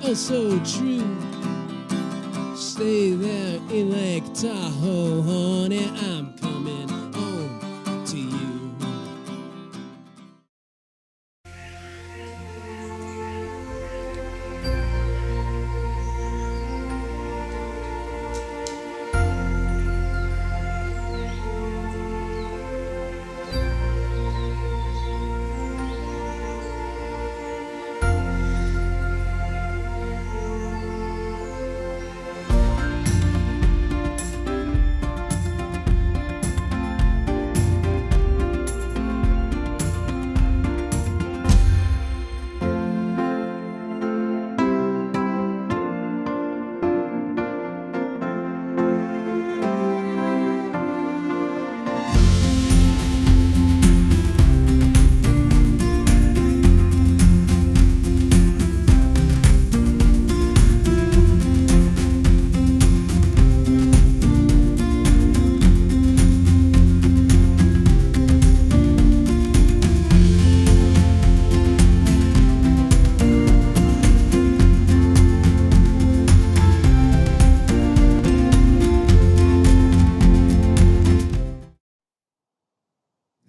oh so true. Stay there in Lake Tahoe, honey, I'm coming home to you.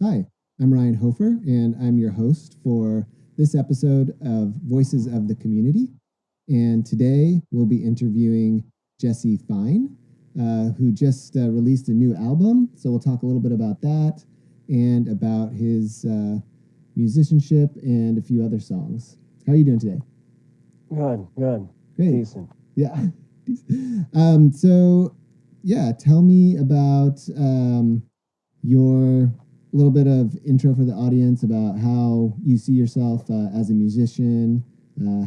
Hi, I'm Ryan Hofer, and I'm your host for this episode of Voices of the Community. And today we'll be interviewing Jesse Fine, who just released a new album. So we'll talk a little bit about that and about his musicianship and a few other songs. How are you doing today? Good. Great. Decent. Yeah. Tell me about your little bit of intro for the audience about how you see yourself as a musician.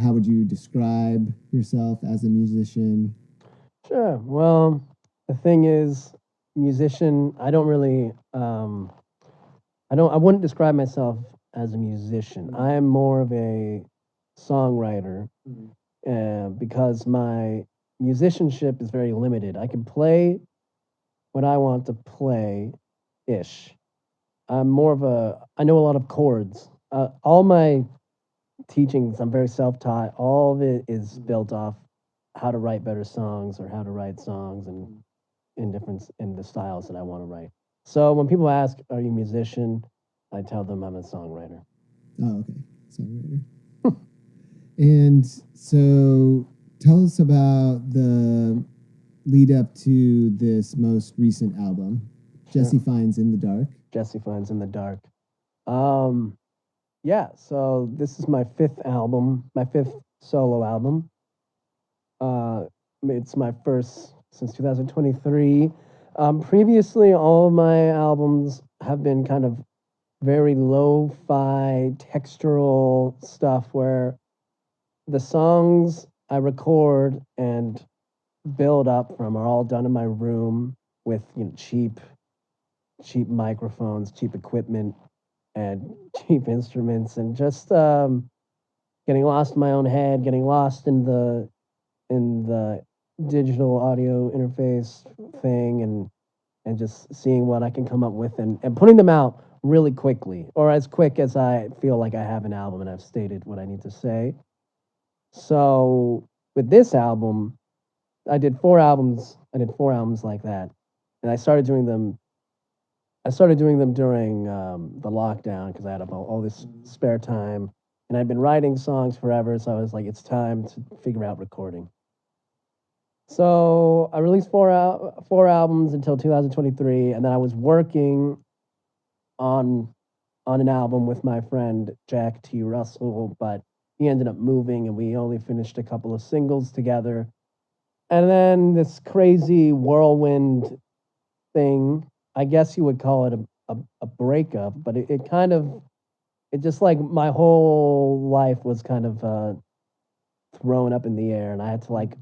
How would you describe yourself as a musician? Sure. Well, the thing is, musician, I wouldn't describe myself as a musician. I am more of a songwriter because my musicianship is very limited. I can play what I want to play-ish. I know a lot of chords. All my teachings, I'm very self-taught. All of it is built off how to write better songs or how to write songs and in the styles that I want to write. So when people ask, "Are you a musician?" I tell them I'm a songwriter. Oh, okay. Songwriter. And so tell us about the lead up to this most recent album, Sure. Jesse Fine's In the Dark. Jesse Fine's In the Dark. Yeah, so this is my fifth solo album. It's my first since 2023. Previously, all of my albums have been kind of very lo-fi, textural stuff where the songs I record and build up from are all done in my room with cheap microphones, cheap equipment, and cheap instruments, and just getting lost in my own head, getting lost in the digital audio interface thing, and just seeing what I can come up with and putting them out really quickly, or as quick as I feel like I have an album and I've stated what I need to say. So with this album, I did 4 albums. I did 4 albums like that, and I started doing them during the lockdown because I had all this spare time, and I'd been writing songs forever. So I was like, it's time to figure out recording. So I released 4 albums until 2023, and then I was working on an album with my friend Jack T. Russell, but he ended up moving, and we only finished a couple of singles together. And then this crazy whirlwind thing, I guess you would call it a breakup, but it just like my whole life was kind of thrown up in the air, and I had to like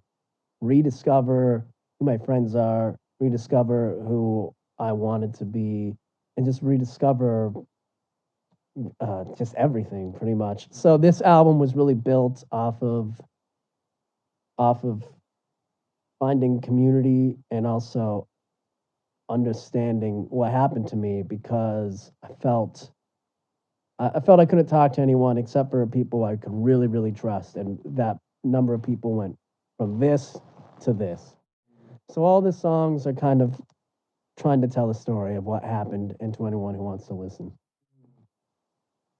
rediscover who my friends are, rediscover who I wanted to be, and just rediscover just everything pretty much. So this album was really built off of finding community and also understanding what happened to me, because I felt I couldn't talk to anyone except for people I could really, really trust, and that number of people went from this to this. So all the songs are kind of trying to tell a story of what happened, and to anyone who wants to listen.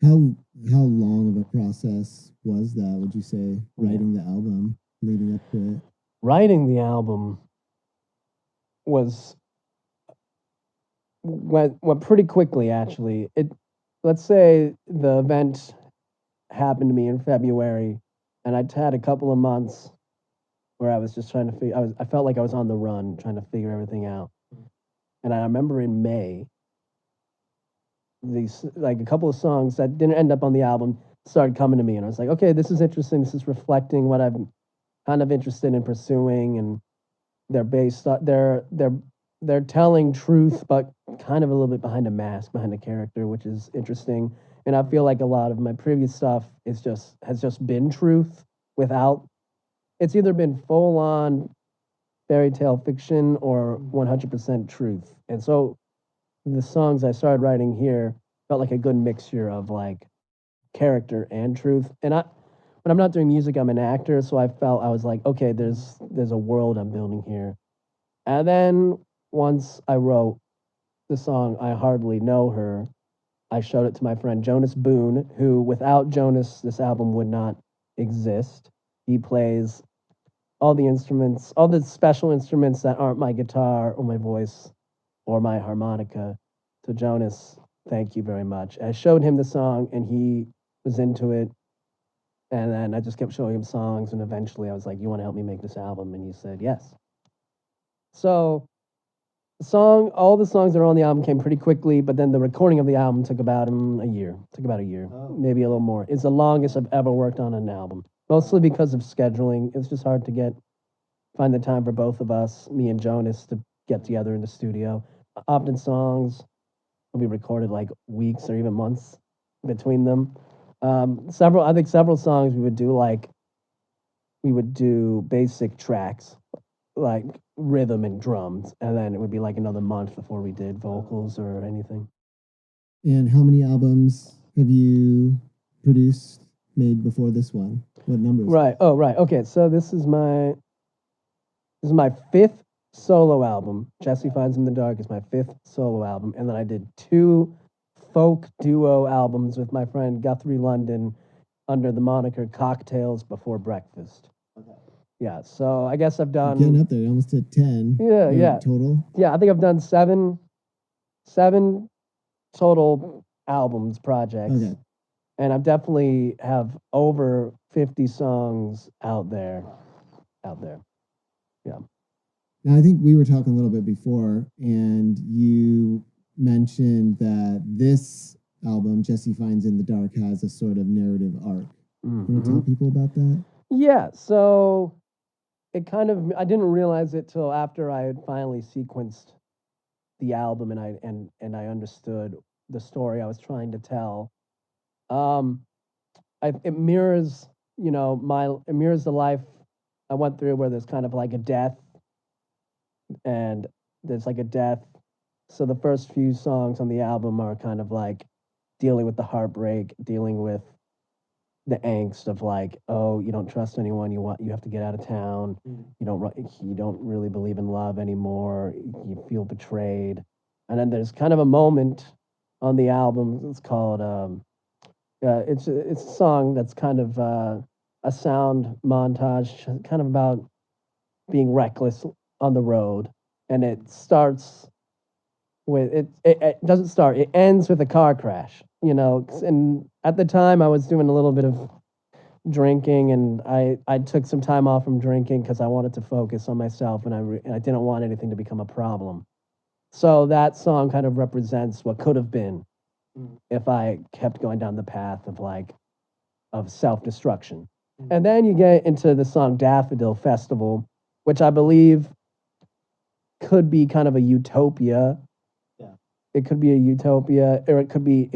How how long of a process was that, would you say, writing the album, leading up to it? Writing the album was went pretty quickly, actually. Let's say the event happened to me in February, and I'd had a couple of months where I was just trying to figure. I felt like I was on the run, trying to figure everything out. And I remember in May, these like a couple of songs that didn't end up on the album started coming to me, and I was like, okay, this is interesting. This is reflecting what I'm kind of interested in pursuing, and they're based on they're telling truth, but kind of a little bit behind a mask, behind a character, which is interesting. And I feel like a lot of my previous stuff has just been truth without. It's either been full on fairy tale fiction or 100% truth. And so the songs I started writing here felt like a good mixture of like character and truth. And when I'm not doing music, I'm an actor, so I was like, okay, there's a world I'm building here. And then once I wrote the song I Hardly Know Her, I showed it to my friend Jonas Boone, who without Jonas this album would not exist. He plays all the instruments, all the special instruments that aren't my guitar or my voice or my harmonica. So Jonas, thank you very much. I showed him the song and he was into it. And then I just kept showing him songs, and eventually I was like, you want to help me make this album? And he said, yes. So all the songs that are on the album came pretty quickly, but then the recording of the album took about a year. Took about a year, maybe a little more. It's the longest I've ever worked on an album, mostly because of scheduling. It's just hard to find the time for both of us, me and Jonas, to get together in the studio. Often songs will be recorded like weeks or even months between them. I think several songs we would do basic tracks like rhythm and drums, and then it would be like another month before we did vocals or anything. And how many albums have you produced, made before this one? What numbers? Right. Oh, right. Okay. So this is my fifth solo album. Jesse Finds in the Dark is my fifth solo album, and then I did 2 folk duo albums with my friend Guthrie London under the moniker Cocktails Before Breakfast. Okay. Yeah, so I guess I've done... You're getting up there, almost to 10. Yeah. Total? Yeah, I think I've done seven total albums, projects. Okay. And I definitely have over 50 songs out there. Yeah. Now, I think we were talking a little bit before, and you mentioned that this album, Jesse Finds in the Dark, has a sort of narrative arc. Mm-hmm. Can you tell people about that? Yeah, so I didn't realize it till after I had finally sequenced the album and I understood the story I was trying to tell. It mirrors, it mirrors the life I went through, where there's kind of like a death, and there's like a death. So the first few songs on the album are kind of like dealing with the heartbreak, dealing with the angst of like, oh, you don't trust anyone. You have to get out of town. You don't really believe in love anymore. You feel betrayed. And then there's kind of a moment on the album. It's called it's a song that's kind of a sound montage, kind of about being reckless on the road. And it starts with it doesn't start. It ends with a car crash. And at the time I was doing a little bit of drinking, and I took some time off from drinking because I wanted to focus on myself, and I didn't want anything to become a problem. So that song kind of represents what could have been if I kept going down the path of self-destruction. And then you get into the song Daffodil Festival, which I believe could be kind of a utopia. It could be a utopia, or it could be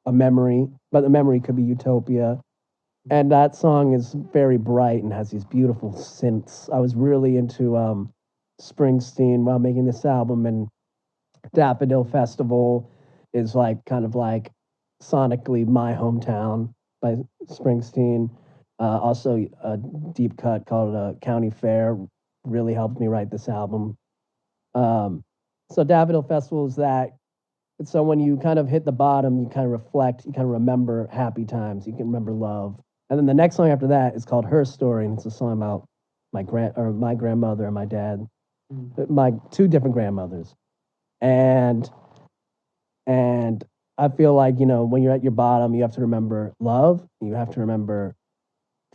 a memory, but the memory could be utopia. And that song is very bright and has these beautiful synths. I was really into Springsteen while making this album, and Daffodil Festival is like kind of like sonically My Hometown by Springsteen. Also, a deep cut called County Fair really helped me write this album. So Daffodil Festival is that. So when you kind of hit the bottom, you kind of reflect, you kind of remember happy times, you can remember love. And then the next song after that is called Her Story, and it's a song about my grandmother and my dad, my two different grandmothers. And and I feel like, when you're at your bottom, you have to remember love, you have to remember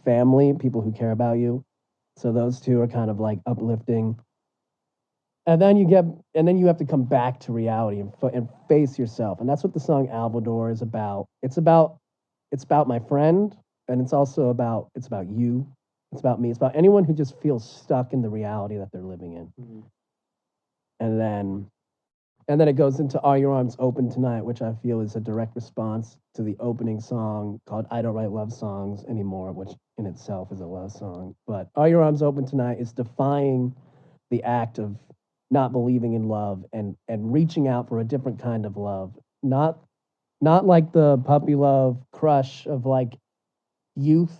family, people who care about you. So those two are kind of like uplifting. And then you have to come back to reality and face yourself. And that's what the song Alvador is about. It's about my friend, and it's about you. It's about me. It's about anyone who just feels stuck in the reality that they're living in. Mm-hmm. And then it goes into Are Your Arms Open Tonight, which I feel is a direct response to the opening song called I Don't Write Love Songs Anymore, which in itself is a love song. But Are Your Arms Open Tonight is defying the act of not believing in love and reaching out for a different kind of love. Not like the puppy love crush of like youth.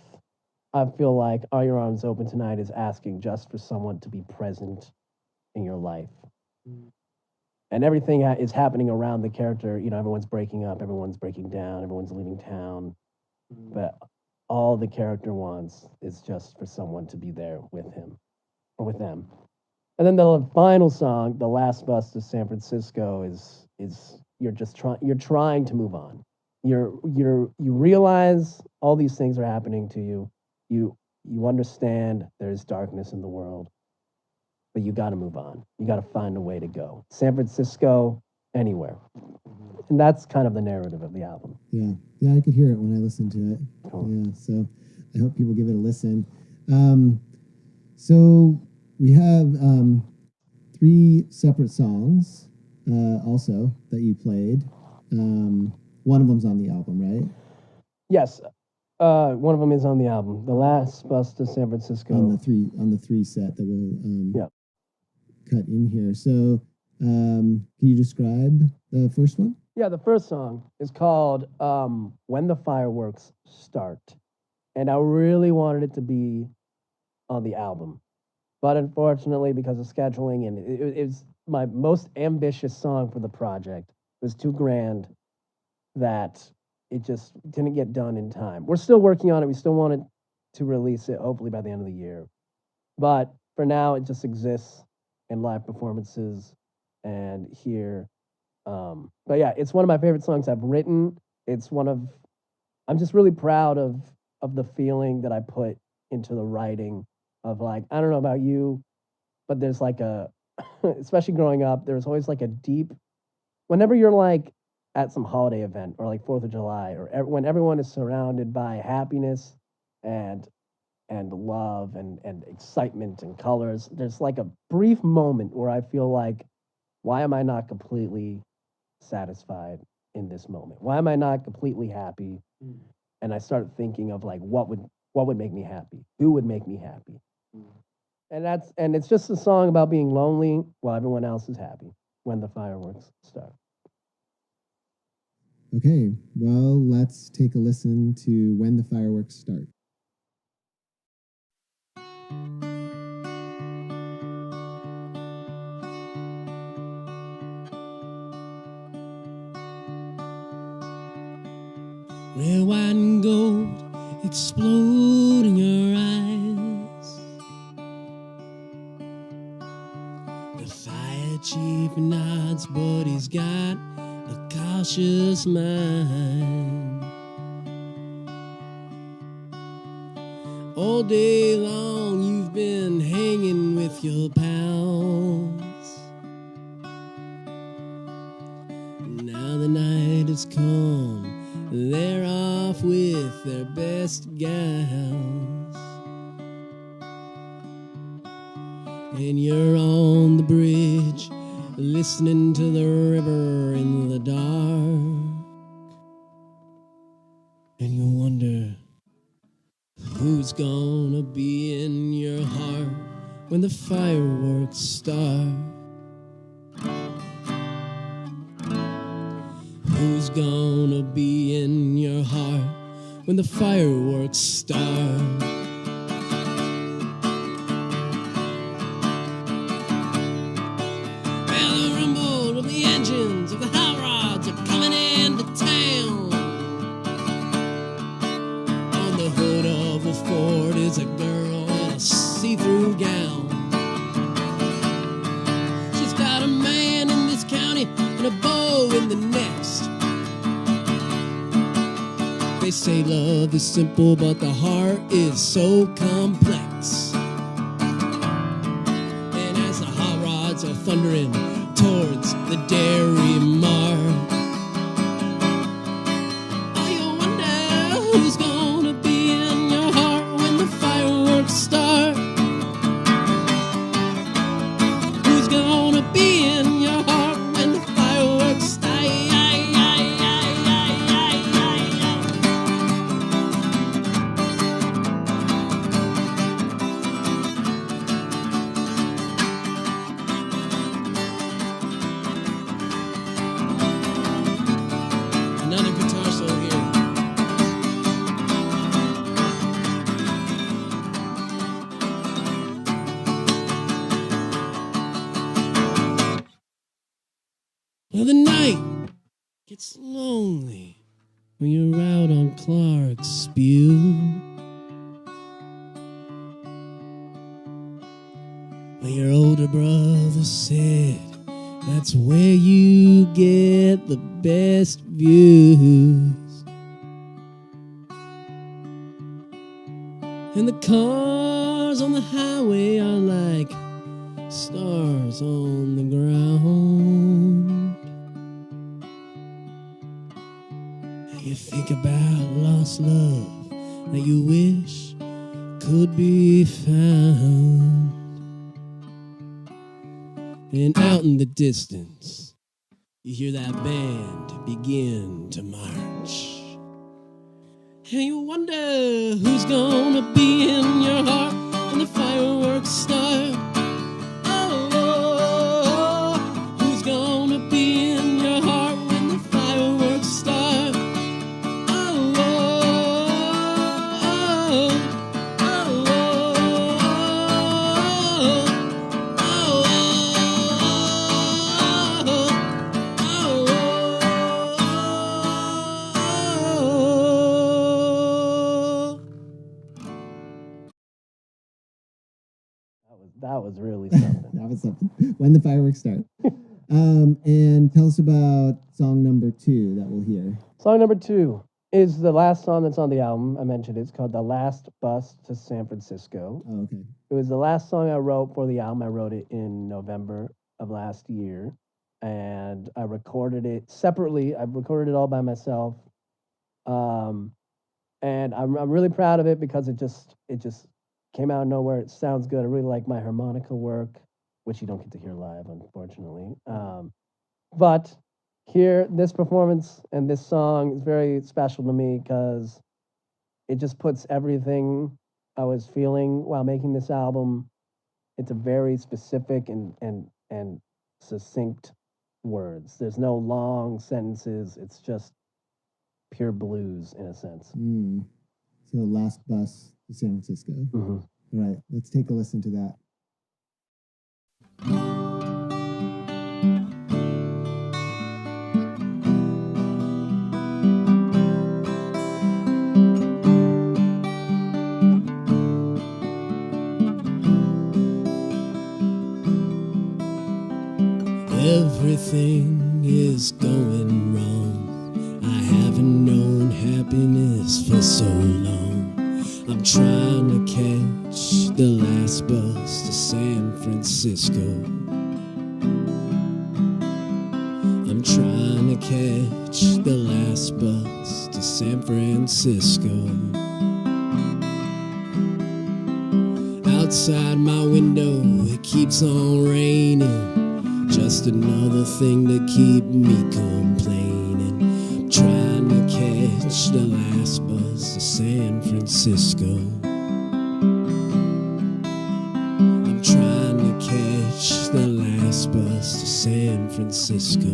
I feel like Are Your Arms Open Tonight is asking just for someone to be present in your life. And everything is happening around the character. Everyone's breaking up, everyone's breaking down, everyone's leaving town. But all the character wants is just for someone to be there with him or with them. And then the final song, The Last Bus to San Francisco, is you're trying to move on. You realize all these things are happening to you. You understand there's darkness in the world, but you got to move on. You got to find a way to go. San Francisco, anywhere. And that's kind of the narrative of the album. Yeah, I could hear it when I listened to it. Cool. Yeah, so I hope people give it a listen. So we have 3 separate songs also that you played. One of them's on the album, right? Yes. One of them is on the album. The Last Bus to San Francisco. On the three set that we'll cut in here. So can you describe the first one? Yeah, the first song is called When the Fireworks Start. And I really wanted it to be on the album. But unfortunately, because of scheduling, and it was my most ambitious song for the project, it was too grand that it just didn't get done in time. We're still working on it. We still wanted to release it, hopefully by the end of the year. But for now, it just exists in live performances and here. But yeah, it's one of my favorite songs I've written. I'm just really proud of the feeling that I put into the writing of like, I don't know about you, but there's like especially growing up, there's always like a deep, whenever you're like at some holiday event or like 4th of July or when everyone is surrounded by happiness and love and excitement and colors, there's like a brief moment where I feel like, why am I not completely satisfied in this moment? Why am I not completely happy? And I start thinking of like, what would make me happy? Who would make me happy? And it's just a song about being lonely while everyone else is happy when the fireworks start. Okay, well, let's take a listen to When the Fireworks Start. Red, white, and gold explode in your eyes. The fire chief nods, but he's got a cautious mind. All day long you've been hanging with your pals. Now the night has come, they're off with their best gals. And you're on the bridge, listening to the river in the dark. And you wonder, who's gonna be in your heart when the fireworks start? Who's gonna be in your heart when the fireworks start. Well, the rumble of the engines of the hot rods are coming into town. On the hood of a Ford is a girl in a see-through gown. She's got a man in this county and a bow in the next. They say love is simple, but the heart is so complex. And as the hot rods are thundering towards the dairy mart, oh, you wonder who's gonna be in your heart when the fireworks start. Who's gonna be in your heart when the fireworks start? Another guitar solo here. Well, the night gets lonely when you're out on Clark's Spew. When your older brother said that's where you get the best views. And the cars on the highway are like stars on the ground. And you think about lost love that you wish could be found. And out in the distance, you hear that band begin to march. And you wonder who's gonna be in your heart when the fireworks start. Oh, who's gonna be in your heart when the fireworks start? Oh, that was really something. That was something. When the fireworks start. And tell us about song number 2 that we'll hear. Song number 2 is the last song that's on the album. I mentioned it's called The Last Bus to San Francisco. Oh, okay. It was the last song I wrote for the album. I wrote it in November of last year, and I recorded it separately. I recorded it all by myself, and I'm really proud of it because it just came out of nowhere. It sounds good. I really like my harmonica work, which you don't get to hear live, unfortunately. But here, this performance and this song is very special to me because it just puts everything I was feeling while making this album into very specific and succinct words. There's no long sentences. It's just pure blues in a sense. So Last Bus to San Francisco. Mm-hmm. All right, let's take a listen to that. Everything is going wrong. I haven't known happiness for so long. I'm trying to catch the last bus to San Francisco. I'm trying to catch the last bus to San Francisco. Outside my window, it keeps on raining. Just another thing to keep me complaining. I'm trying to catch the last bus to San Francisco. I'm trying to catch the last bus to San Francisco.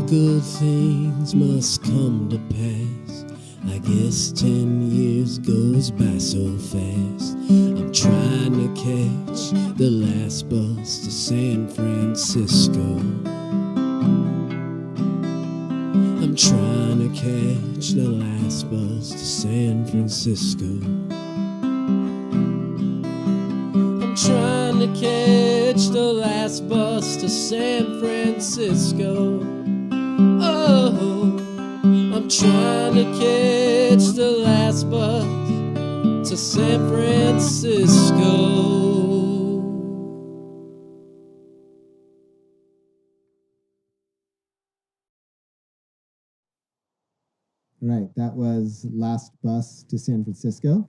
good things must come to pass. I guess 10 years goes by so fast. I'm trying to catch the last bus to San Francisco. I'm trying to catch the last bus to San Francisco. I'm trying to catch the last bus to San Francisco. Oh, I'm trying to catch the last bus to San Francisco. Right, that was Last Bus to San Francisco.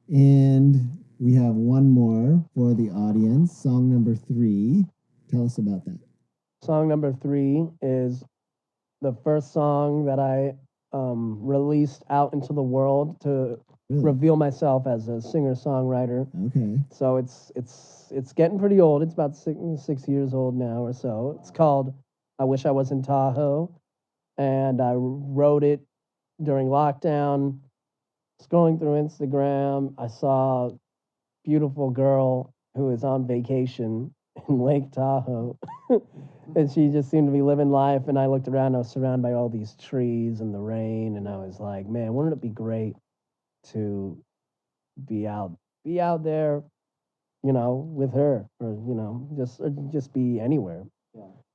And we have one more for the audience, song number 3. Tell us about that. Song number 3 is the first song that I released out into the world to reveal myself as a singer-songwriter. Okay. So it's getting pretty old. It's about 6 years old now or so. It's called I Wish I Was in Tahoe. And I wrote it during lockdown. Scrolling through Instagram, I saw a beautiful girl who is on vacation in Lake Tahoe. And she just seemed to be living life. And I looked around, I was surrounded by all these trees and the rain. And I was like, man, wouldn't it be great to be out there, you know, with her, or, you know, just be anywhere,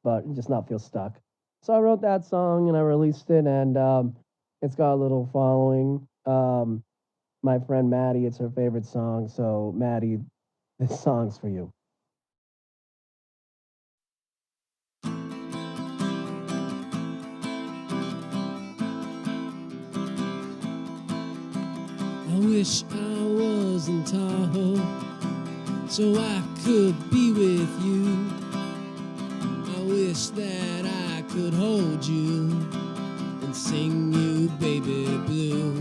but just not feel stuck. So I wrote that song and I released it, and it's got a little following. My friend Maddie, it's her favorite song. So Maddie, this song's for you. I wish I was in Tahoe so I could be with you. I wish that I could hold you and sing you Baby Blue.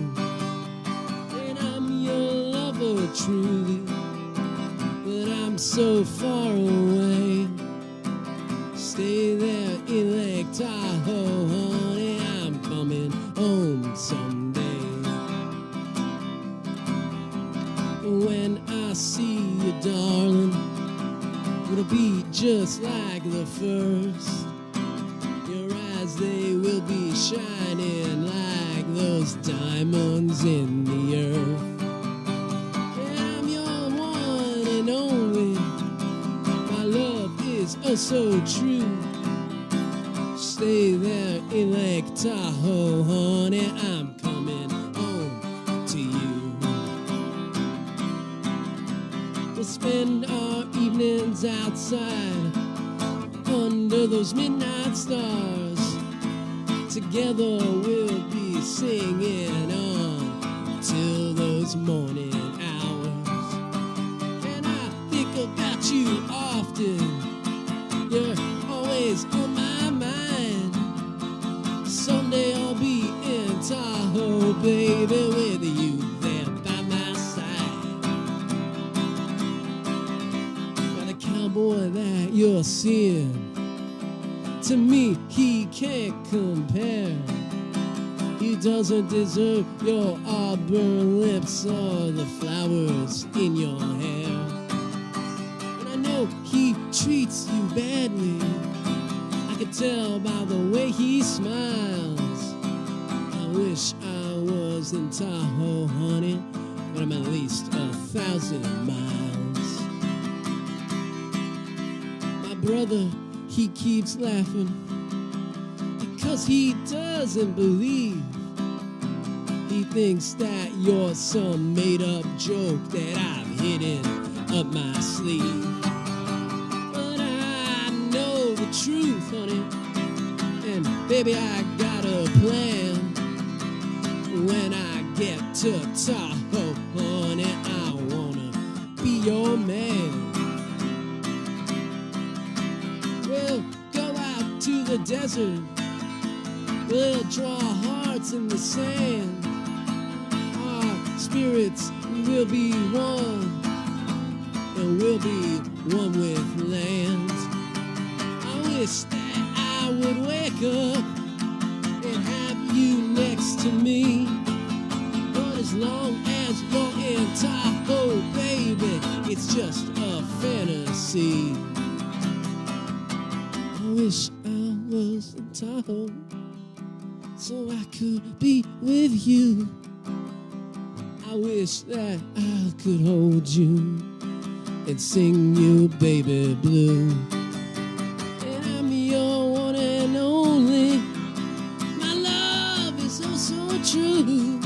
And I'm your lover truly, but I'm so far away. Stay there in Lake Tahoe, honey, I'm coming home someday. When I see you, darling, it'll be just like the first. Your eyes, they will be shining like those diamonds in the earth. And I'm your one and only. My love is oh so true. Stay there in Lake Tahoe, honey, I'm coming home to you. We'll spend our evenings outside under those midnight stars. Together we'll be singing on till those morning hours. And I think about you often. You're always on my mind. Someday I'll be in Tahoe, baby, with you there by my side. Now the cowboy that you're seeing, to me he can't compare. He doesn't deserve your auburn lips or the flowers in your hair. And I know he treats you badly, I could tell by the way he smiles. I wish I was in Tahoe, honey, but I'm at least 1,000 miles. My brother, he keeps laughing because he doesn't believe. He thinks that you're some made-up joke that I've hidden up my sleeve. But I know the truth, honey, and baby, I got a plan. When I get to Tahoe, honey, I wanna be your man. We'll go out to the desert, we'll draw hearts in the sand. Our spirits will be one, and we'll be one with land. I wish that I I would wake up and have you next to me. But as long as you're in Tahoe, baby, it's just a fantasy. I wish I was in Tahoe so I could be with you. I wish that I could hold you and sing you baby blue. And I'm your one and only. My love is oh so true.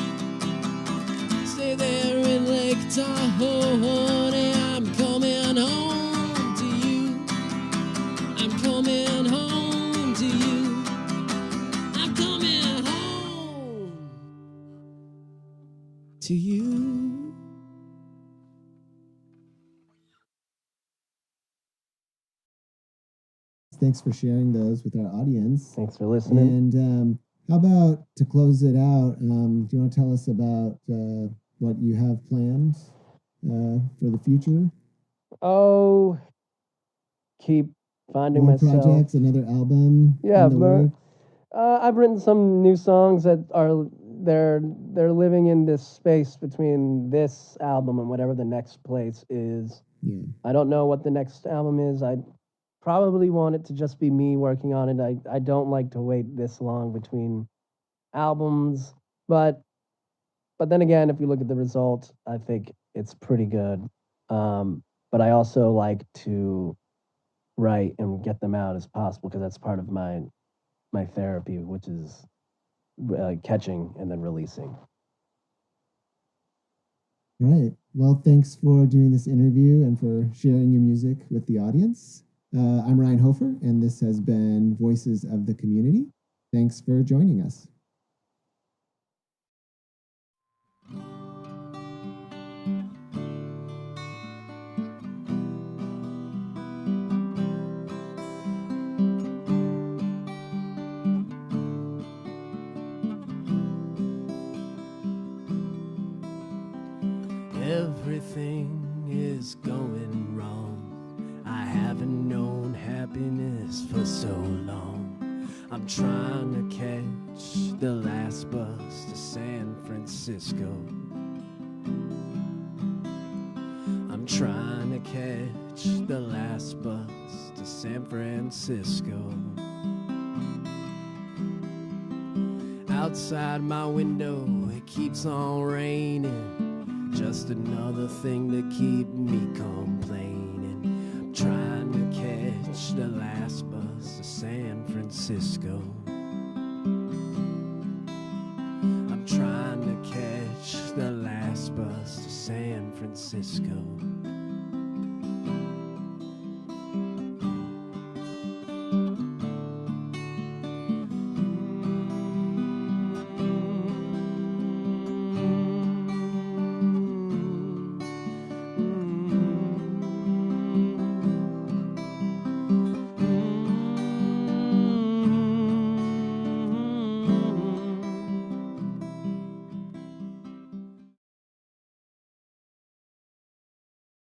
Stay there in Lake Tahoe, honey. I'm coming home to you. I'm coming home to you. I'm coming home to you. Thanks for sharing those with our audience. Thanks for listening. And how about to close it out? Do you want to tell us about what you have planned for the future? Oh, keep finding More myself. projects, another album. Yeah, in the works? I've written some new songs that are they're living in this space between this album and whatever the next place is. Yeah. I don't know what the next album is. I probably want it to just be me working on it. I don't like to wait this long between albums, but then again, if you look at the result, I think it's pretty good. But I also like to write and get them out as possible because that's part of my therapy, which is catching and then releasing. Right. Well, thanks for doing this interview and for sharing your music with the audience. I'm Ryan Hofer, and this has been Voices of the Community. Thanks for joining us. Everything is going wrong. I haven't known happiness for so long. I'm trying to catch the last bus to San Francisco. I'm trying to catch the last bus to San Francisco. Outside my window, it keeps on raining. Just another thing to keep me complaining. I'm trying to catch the last bus to San Francisco. I'm trying to catch the last bus to San Francisco.